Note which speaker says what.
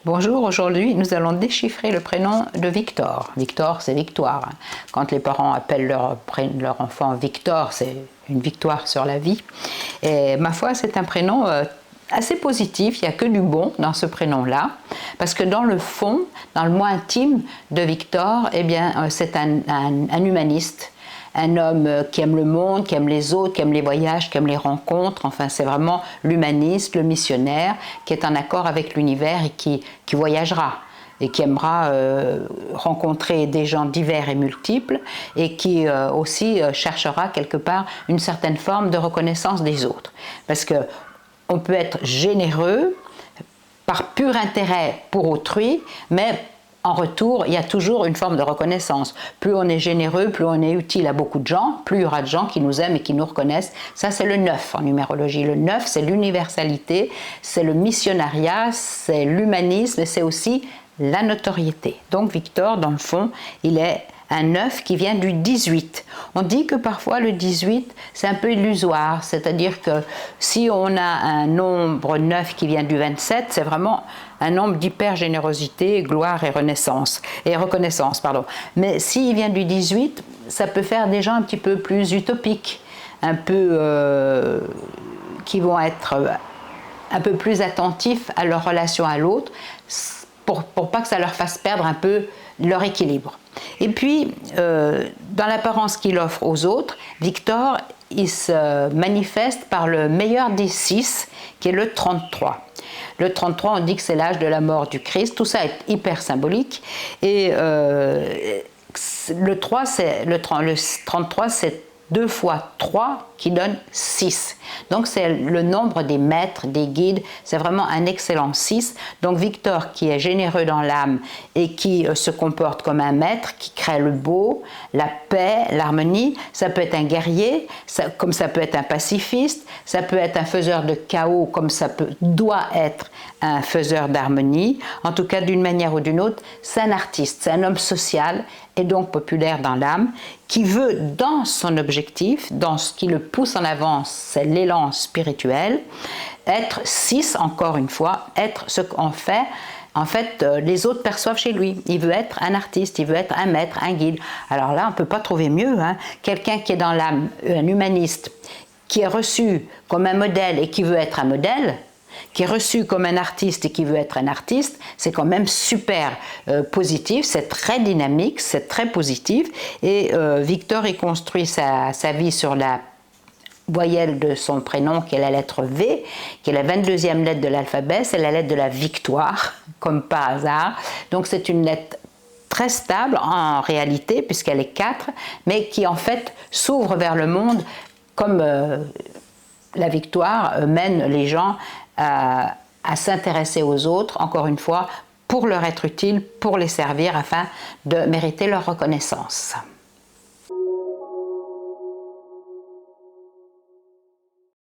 Speaker 1: Bonjour, aujourd'hui nous allons déchiffrer le prénom de Victor. Victor, c'est victoire. Quand les parents appellent leur enfant Victor, c'est une victoire sur la vie. Et ma foi, c'est un prénom assez positif, il n'y a que du bon dans ce prénom-là, parce que dans le fond, dans le moi intime de Victor, eh bien, c'est un humaniste. Un homme qui aime le monde, qui aime les autres, qui aime les voyages, qui aime les rencontres. Enfin, c'est vraiment l'humaniste, le missionnaire, qui est en accord avec l'univers et qui voyagera et qui aimera rencontrer des gens divers et multiples et qui aussi cherchera quelque part une certaine forme de reconnaissance des autres. Parce que on peut être généreux par pur intérêt pour autrui, mais en retour, il y a toujours une forme de reconnaissance. Plus on est généreux, plus on est utile à beaucoup de gens, plus il y aura de gens qui nous aiment et qui nous reconnaissent. Ça, c'est le 9 en numérologie. Le 9, c'est l'universalité, c'est le missionnariat, c'est l'humanisme et c'est aussi la notoriété. Donc Victor, dans le fond, il est un 9 qui vient du 18. On dit que parfois le 18, c'est un peu illusoire, c'est-à-dire que si on a un nombre 9 qui vient du 27, c'est vraiment un nombre d'hyper-générosité, gloire et reconnaissance. Mais s'il vient du 18, ça peut faire des gens un petit peu plus utopiques, un peu qui vont être un peu plus attentifs à leur relation à l'autre, pour pas que ça leur fasse perdre un peu leur équilibre. Et puis, dans l'apparence qu'il offre aux autres, Victor, il se manifeste par le meilleur des 6, qui est le 33. Le 33, on dit que c'est l'âge de la mort du Christ. Tout ça est hyper symbolique. Et le 33, c'est 2 fois 3 qui donne 6. Donc c'est le nombre des maîtres, des guides, c'est vraiment un excellent 6. Donc Victor qui est généreux dans l'âme et qui se comporte comme un maître, qui crée le beau, la paix, l'harmonie, ça peut être un guerrier, comme ça peut être un pacifiste, ça peut être un faiseur de chaos, comme doit être un faiseur d'harmonie. En tout cas, d'une manière ou d'une autre, c'est un artiste, c'est un homme social et donc populaire dans l'âme, qui veut, dans son objectif, dans ce qui le pousse en avant, c'est l'élan spirituel, être 6, encore une fois, être ce qu'on fait, en fait, les autres perçoivent chez lui. Il veut être un artiste, il veut être un maître, un guide. Alors là, on ne peut pas trouver mieux. Quelqu'un qui est dans l'âme, un humaniste, qui est reçu comme un modèle et qui veut être un modèle, qui est reçu comme un artiste et qui veut être un artiste, c'est quand même super positif, c'est très dynamique, c'est très positif. Et Victor, il construit sa vie sur la voyelle de son prénom, qui est la lettre V, qui est la 22e lettre de l'alphabet, c'est la lettre de la victoire, comme par hasard. Donc c'est une lettre très stable en réalité, puisqu'elle est 4, mais qui en fait s'ouvre vers le monde comme la victoire mène les gens à s'intéresser aux autres, encore une fois, pour leur être utile, pour les servir, afin de mériter leur reconnaissance.